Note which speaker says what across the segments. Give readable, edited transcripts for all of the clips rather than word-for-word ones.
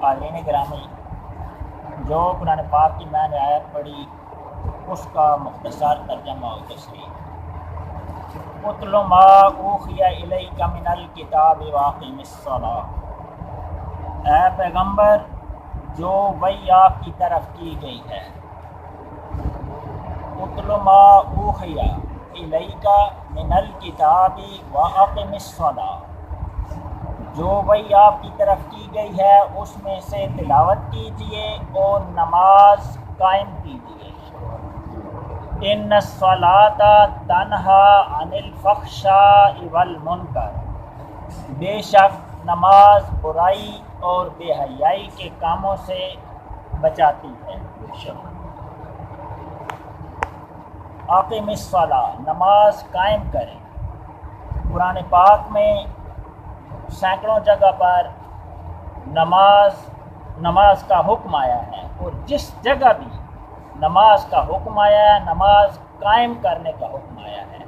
Speaker 1: حاضرین گرامی، جو قرآن پاک کی میں نے آیت پڑھی اس کا مختصر ترجمہ و تشریح۔ اتل ما اوحی الیک من الکتاب واقم الصلاۃ، اے پیغمبر جو وحی آپ کی طرف کی گئی ہے۔ اتل ما اوحی الیک من الکتاب واقم الصلاۃ، جو وحی آپ کی طرف کی گئی ہے اس میں سے تلاوت کیجیے اور نماز قائم کیجیے۔ ان الصلاۃ تنہا عن الفحشاء والمنکر، بے شک نماز برائی اور بے حیائی کے کاموں سے بچاتی ہے۔ اقیم الصلاۃ، نماز قائم کریں۔ قرآن پاک میں سینکڑوں جگہ پر نماز کا حکم آیا ہے، اور جس جگہ بھی نماز کا حکم آیا ہے نماز قائم کرنے کا حکم آیا ہے۔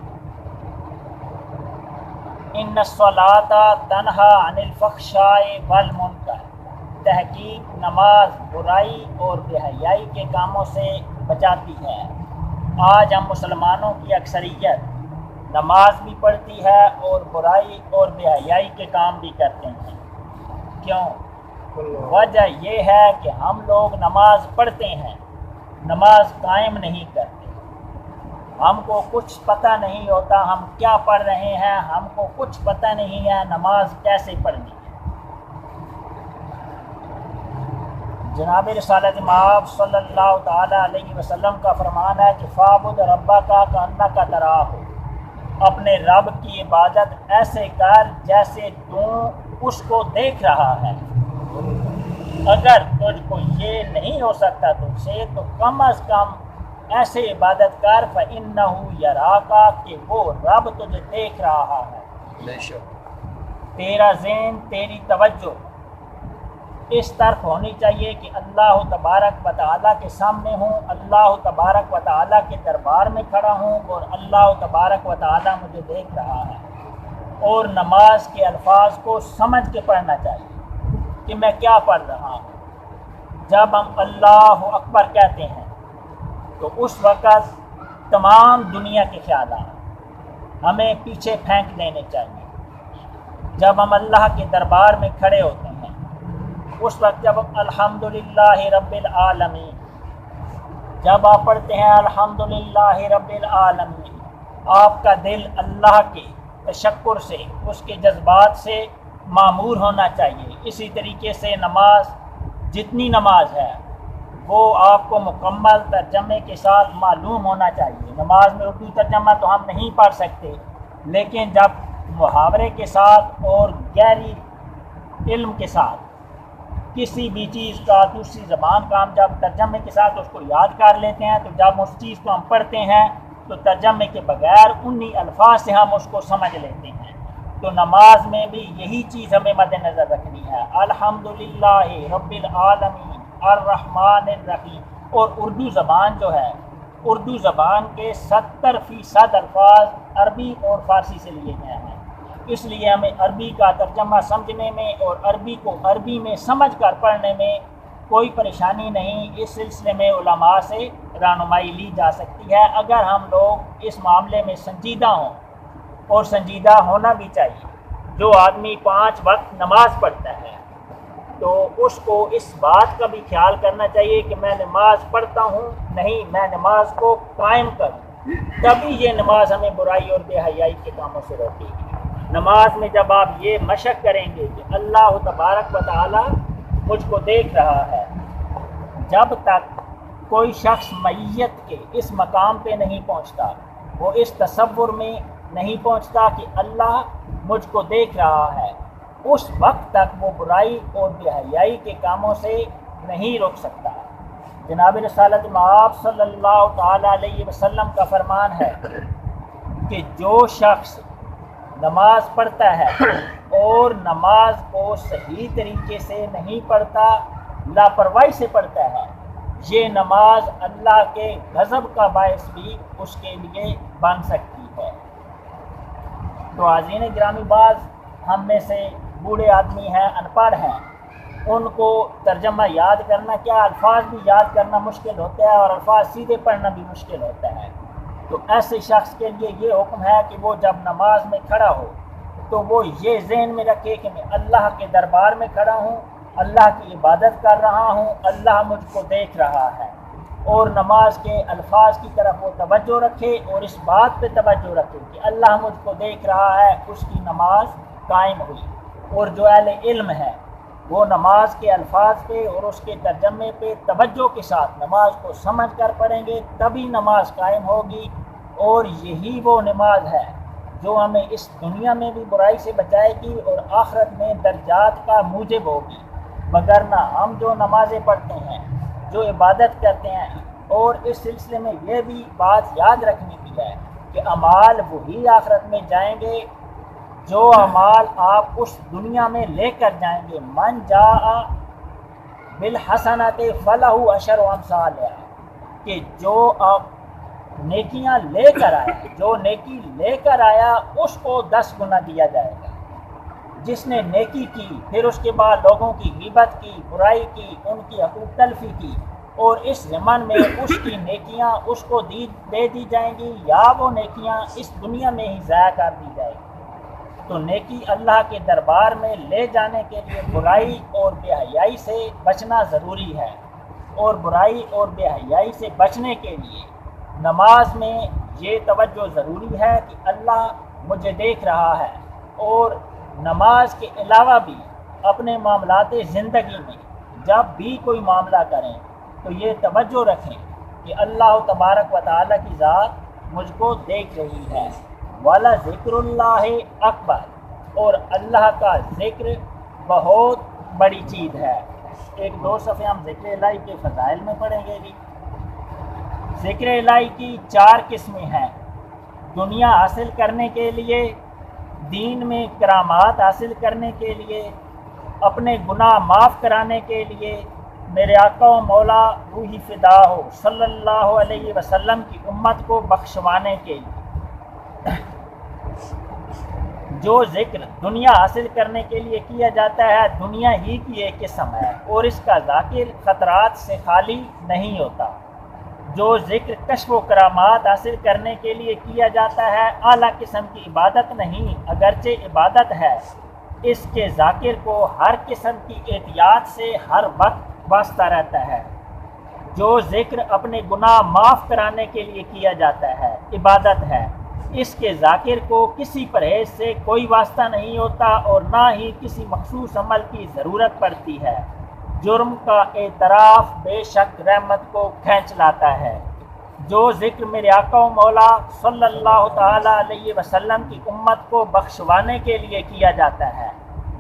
Speaker 1: ان الصلاۃ تنہا عن الفحشاء والمنکر، تحقیق نماز برائی اور بے حیائی کے کاموں سے بچاتی ہے۔ آج ہم مسلمانوں کی اکثریت نماز بھی پڑھتی ہے اور برائی اور بے حیائی کے کام بھی کرتے ہیں۔ کیوں؟ وجہ یہ ہے کہ ہم لوگ نماز پڑھتے ہیں، نماز قائم نہیں کرتے۔ ہم کو کچھ پتہ نہیں ہوتا ہم کیا پڑھ رہے ہیں، ہم کو کچھ پتہ نہیں ہے نماز کیسے پڑھنی ہے۔ جناب رسالت مآب صلی اللہ تعالیٰ علیہ وسلم کا فرمان ہے کہ فاعبد ربک کأنک تراہ، اپنے رب کی عبادت ایسے کر جیسے تو اس کو دیکھ رہا ہے۔ اگر تجھ کو یہ نہیں ہو سکتا تجھ سے تو کم از کم ایسے عبادت کر فإنہ یراک، کہ وہ رب تجھے دیکھ رہا ہے۔ تیرا ذہن، تیری توجہ اس طرف ہونی چاہیے کہ اللہ تبارک و تعالیٰ کے سامنے ہوں، اللہ تبارک و تعالیٰ کے دربار میں کھڑا ہوں اور اللہ تبارک و تعالیٰ مجھے دیکھ رہا ہے۔ اور نماز کے الفاظ کو سمجھ کے پڑھنا چاہیے کہ میں کیا پڑھ رہا ہوں۔ جب ہم اللہ اکبر کہتے ہیں تو اس وقت تمام دنیا کے خیالات ہمیں پیچھے پھینک دینے چاہیے۔ جب ہم اللہ کے دربار میں کھڑے ہوتے ہیں اس وقت جب الحمدللہ رب العالمین، جب آپ پڑھتے ہیں الحمدللہ رب العالمین، آپ کا دل اللہ کے تشکر سے، اس کے جذبات سے معمور ہونا چاہیے۔ اسی طریقے سے نماز، جتنی نماز ہے وہ آپ کو مکمل ترجمے کے ساتھ معلوم ہونا چاہیے۔ نماز میں اردو ترجمہ تو ہم نہیں پڑھ سکتے، لیکن جب محاورے کے ساتھ اور گہری علم کے ساتھ کسی بھی چیز کا، دوسری زبان کا ہم جب ترجمے کے ساتھ اس کو یاد کر لیتے ہیں تو جب اس چیز کو ہم پڑھتے ہیں تو ترجمے کے بغیر انہی الفاظ سے ہم اس کو سمجھ لیتے ہیں۔ تو نماز میں بھی یہی چیز ہمیں مد نظر رکھنی ہے، الحمدللہ رب العالمین الرحمن الرحیم۔ اور اردو زبان جو ہے، اردو زبان کے 70% الفاظ عربی اور فارسی سے لیے گئے ہیں، اس لیے ہمیں عربی کا ترجمہ سمجھنے میں اور عربی کو عربی میں سمجھ کر پڑھنے میں کوئی پریشانی نہیں۔ اس سلسلے میں علماء سے رہنمائی لی جا سکتی ہے اگر ہم لوگ اس معاملے میں سنجیدہ ہوں، اور سنجیدہ ہونا بھی چاہیے۔ جو آدمی 5 وقت نماز پڑھتا ہے تو اس کو اس بات کا بھی خیال کرنا چاہیے کہ میں نماز پڑھتا ہوں، نہیں میں نماز کو قائم کروں، تبھی یہ نماز ہمیں برائی اور بے حیائی کے کاموں سے روکے گی۔ نماز میں جب آپ یہ مشق کریں گے کہ اللہ تبارک و تعالی مجھ کو دیکھ رہا ہے، جب تک کوئی شخص میت کے اس مقام پہ نہیں پہنچتا، وہ اس تصور میں نہیں پہنچتا کہ اللہ مجھ کو دیکھ رہا ہے، اس وقت تک وہ برائی اور بے حیائی کے کاموں سے نہیں روک سکتا۔ جناب رسالت مآب صلی اللہ تعالیٰ علیہ وسلم کا فرمان ہے کہ جو شخص نماز پڑھتا ہے اور نماز کو صحیح طریقے سے نہیں پڑھتا، لاپرواہی سے پڑھتا ہے، یہ نماز اللہ کے غضب کا باعث بھی اس کے لیے بن سکتی ہے۔ تو حاضرین گرامی، بعض ہم میں سے بوڑھے آدمی ہیں، ان پڑھ ہیں، ان کو ترجمہ یاد کرنا کیا، الفاظ بھی یاد کرنا مشکل ہوتا ہے اور الفاظ سیدھے پڑھنا بھی مشکل ہوتا ہے۔ تو ایسے شخص کے لیے یہ حکم ہے کہ وہ جب نماز میں کھڑا ہو تو وہ یہ ذہن میں رکھے کہ میں اللہ کے دربار میں کھڑا ہوں، اللہ کی عبادت کر رہا ہوں، اللہ مجھ کو دیکھ رہا ہے، اور نماز کے الفاظ کی طرف وہ توجہ رکھے اور اس بات پہ توجہ رکھے کہ اللہ مجھ کو دیکھ رہا ہے، اس کی نماز قائم ہوئی۔ اور جو اہل علم ہے وہ نماز کے الفاظ پہ اور اس کے ترجمے پہ توجہ کے ساتھ نماز کو سمجھ کر پڑھیں گے، تبھی نماز قائم ہوگی، اور یہی وہ نماز ہے جو ہمیں اس دنیا میں بھی برائی سے بچائے گی اور آخرت میں درجات کا موجب ہوگی۔ وگرنہ ہم جو نمازیں پڑھتے ہیں، جو عبادت کرتے ہیں، اور اس سلسلے میں یہ بھی بات یاد رکھنے کی ہے کہ اعمال وہی آخرت میں جائیں گے جو اعمال آپ اس دنیا میں لے کر جائیں گے۔ من جاء بالحسنۃ فلہ عشر امثالہا، کہ جو آپ نیکیاں لے کر آیا، جو نیکی لے کر آیا اس کو 10 گنا دیا جائے گا۔ جس نے نیکی کی پھر اس کے بعد لوگوں کی غیبت کی، برائی کی، ان کی حقوق تلفی کی، اور اس ضمن میں اس کی نیکیاں اس کو دے دی جائیں گی، یا وہ نیکیاں اس دنیا میں ہی ضائع کر دی جائے گی۔ تو نیکی اللہ کے دربار میں لے جانے کے لیے برائی اور بے حیائی سے بچنا ضروری ہے، اور برائی اور بے حیائی سے بچنے کے لیے نماز میں یہ توجہ ضروری ہے کہ اللہ مجھے دیکھ رہا ہے، اور نماز کے علاوہ بھی اپنے معاملات زندگی میں جب بھی کوئی معاملہ کریں تو یہ توجہ رکھیں کہ اللہ تبارک و تعالیٰ کی ذات مجھ کو دیکھ رہی ہے۔ وَلَذِكْرُ اللَّهِ اکبر، اور اللہ کا ذکر بہت بڑی چیز ہے۔ ایک 2 صفحے ہم ذکر الہی کے فضائل میں پڑھیں گے جی۔ ذکر الہی کی 4 قسمیں ہیں: دنیا حاصل کرنے کے لیے، دین میں کرامات حاصل کرنے کے لیے، اپنے گناہ معاف کرانے کے لیے، میرے آقا و مولا روحی فدا ہو صلی اللہ علیہ وسلم کی امت کو بخشوانے کے لیے۔ جو ذکر دنیا حاصل کرنے کے لیے کیا جاتا ہے دنیا ہی کی ایک قسم ہے، اور اس کا ذاکر خطرات سے خالی نہیں ہوتا۔ جو ذکر کشف و کرامات حاصل کرنے کے لیے کیا جاتا ہے اعلیٰ قسم کی عبادت نہیں، اگرچہ عبادت ہے، اس کے ذاکر کو ہر قسم کی احتیاط سے ہر وقت واسطہ رہتا ہے۔ جو ذکر اپنے گناہ معاف کرانے کے لیے کیا جاتا ہے عبادت ہے، اس کے ذاکر کو کسی پرہیز سے کوئی واسطہ نہیں ہوتا اور نہ ہی کسی مخصوص عمل کی ضرورت پڑتی ہے۔ جرم کا اعتراف بے شک رحمت کو کھینچ لاتا ہے۔ جو ذکر میرے آقا و مولا صلی اللہ تعالیٰ علیہ وسلم کی امت کو بخشوانے کے لیے کیا جاتا ہے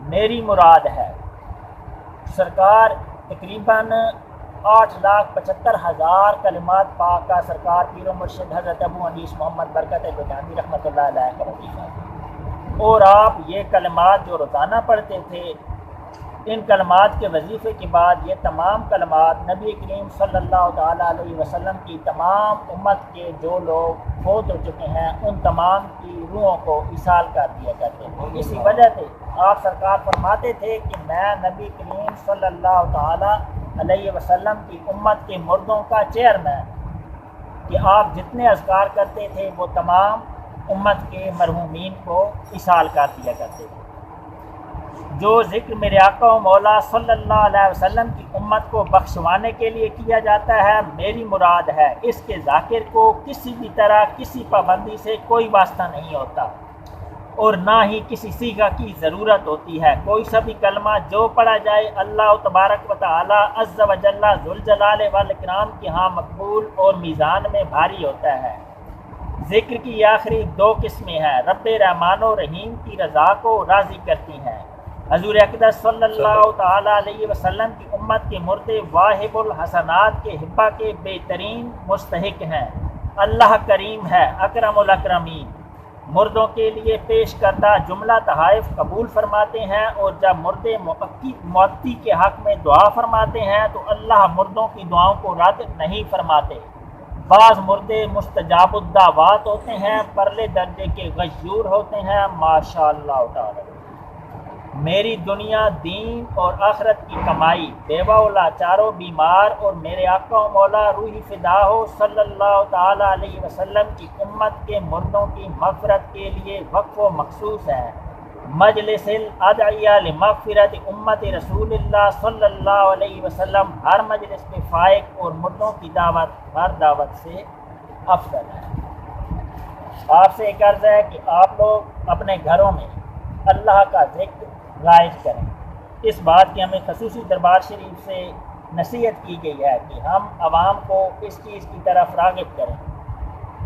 Speaker 1: میری مراد ہے۔ سرکار تقریباً 8,75,000 کلمات پاک کا سرکار پیر و مرشد حضرت ابو انیس محمد برکت گجامی رحمۃ اللہ علیہ کا وظیفہ، اور آپ یہ کلمات جو روزانہ پڑھتے تھے، ان کلمات کے وظیفے کے بعد یہ تمام کلمات نبی کریم صلی اللہ تعالیٰ علیہ وسلم کی تمام امت کے جو لوگ فوت ہو چکے ہیں ان تمام کی روحوں کو ایصال کر دیا کرتے تھے۔ اسی وجہ سے آپ سرکار فرماتے تھے کہ میں نبی کریم صلی اللہ تعالیٰ علیہ وسلم کی امت کے مردوں کا چیئرمین، کہ آپ جتنے اذکار کرتے تھے وہ تمام امت کے مرحومین کو ایصال کر دیا کرتے تھے۔ جو ذکر میرے آقا و مولا صلی اللہ علیہ وسلم کی امت کو بخشوانے کے لیے کیا جاتا ہے میری مراد ہے، اس کے ذاکر کو کسی بھی طرح کسی پابندی سے کوئی واسطہ نہیں ہوتا اور نہ ہی کسی صیغہ کی ضرورت ہوتی ہے۔ کوئی سا بھی کلمہ جو پڑھا جائے اللہ تبارک و تعالی عز و جل ذوالجلال والاکرام کے ہاں مقبول اور میزان میں بھاری ہوتا ہے۔ ذکر کی آخری 2 قسمیں ہیں، رب رحمان و رحیم کی رضا کو راضی کرتی ہیں۔ حضور اقدس صلی اللہ تعالیٰ علیہ وسلم کی امت کے مردے واہب الحسنات کے حبہ کے بہترین مستحق ہیں۔ اللہ کریم ہے اکرم الاکرمین، مردوں کے لیے پیش کردہ جملہ تحائف قبول فرماتے ہیں، اور جب مردے معطی کے حق میں دعا فرماتے ہیں تو اللہ مردوں کی دعاؤں کو رد نہیں فرماتے۔ بعض مردے مستجاب الدعوات ہوتے ہیں، پرلے درجے کے غیور ہوتے ہیں۔ ماشاء اللہ تعالی۔ میری دنیا دین اور آخرت کی کمائی، بیوہ اولا چاروں بیمار، اور میرے آقا و مولا روحی فدا ہو صلی اللہ تعالیٰ علیہ وسلم کی امت کے مردوں کی مغفرت کے لیے وقف و مخصوص ہے۔ مجلس الادعیہ لمغفرت امت رسول اللہ صلی اللہ علیہ وسلم ہر مجلس کے فائق اور مردوں کی دعوت ہر دعوت سے افضل ہے۔ آپ سے ایک عرض ہے کہ آپ لوگ اپنے گھروں میں اللہ کا ذکر رائج کریں۔ اس بات کی ہمیں خصوصی دربار شریف سے نصیحت کی گئی ہے کہ ہم عوام کو اس چیز کی طرف راغب کریں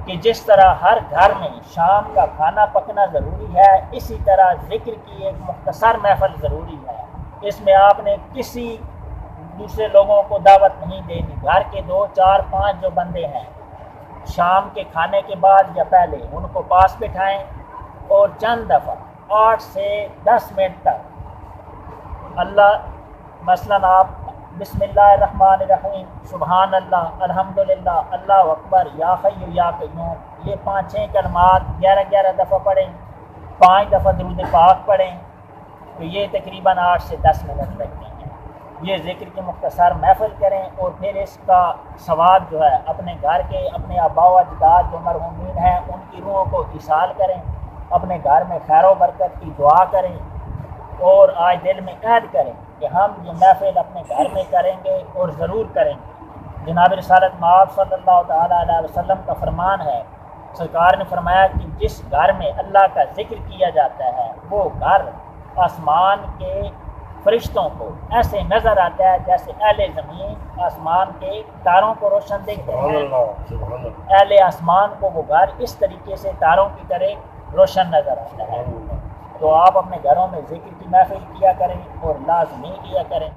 Speaker 1: کہ جس طرح ہر گھر میں شام کا کھانا پکنا ضروری ہے، اسی طرح ذکر کی ایک مختصر محفل ضروری ہے۔ اس میں آپ نے کسی دوسرے لوگوں کو دعوت نہیں دینی۔ گھر کے 2 4 5 جو بندے ہیں، شام کے کھانے کے بعد یا پہلے ان کو پاس بٹھائیں اور چند دفعہ 8 سے 10 منٹ تک اللہ، مثلاً آپ بسم اللہ الرحمن الرحیم، سبحان اللہ، الحمدللہ، اللہ اکبر، یا حی یا قیوم، یہ 5-6 کلمات 11 دفعہ پڑھیں، 5 دفعہ درود پاک پڑھیں، تو یہ تقریباً 8 سے 10 منٹ لگتے ہیں۔ یہ ذکر کی مختصر محفل کریں اور پھر اس کا ثواب جو ہے اپنے گھر کے، اپنے آباء و اجداد جو مرحومین ہیں ان کی روحوں کو ایصال کریں، اپنے گھر میں خیر و برکت کی دعا کریں، اور آج دل میں عہد کریں کہ ہم یہ محفل اپنے گھر میں کریں گے اور ضرور کریں گے۔ جناب رسالت مآب صلی اللہ تعالیٰ علیہ وسلم کا فرمان ہے، سرکار نے فرمایا کہ جس گھر میں اللہ کا ذکر کیا جاتا ہے وہ گھر آسمان کے فرشتوں کو ایسے نظر آتا ہے جیسے اہل زمین آسمان کے تاروں کو روشن دیکھتے ہیں، اہل آسمان کو وہ گھر اس طریقے سے تاروں کی طرح روشن نظر آتا ہے۔ تو آپ اپنے گھروں میں ذکر کی محفل کیا کریں اور لازمی کیا کریں۔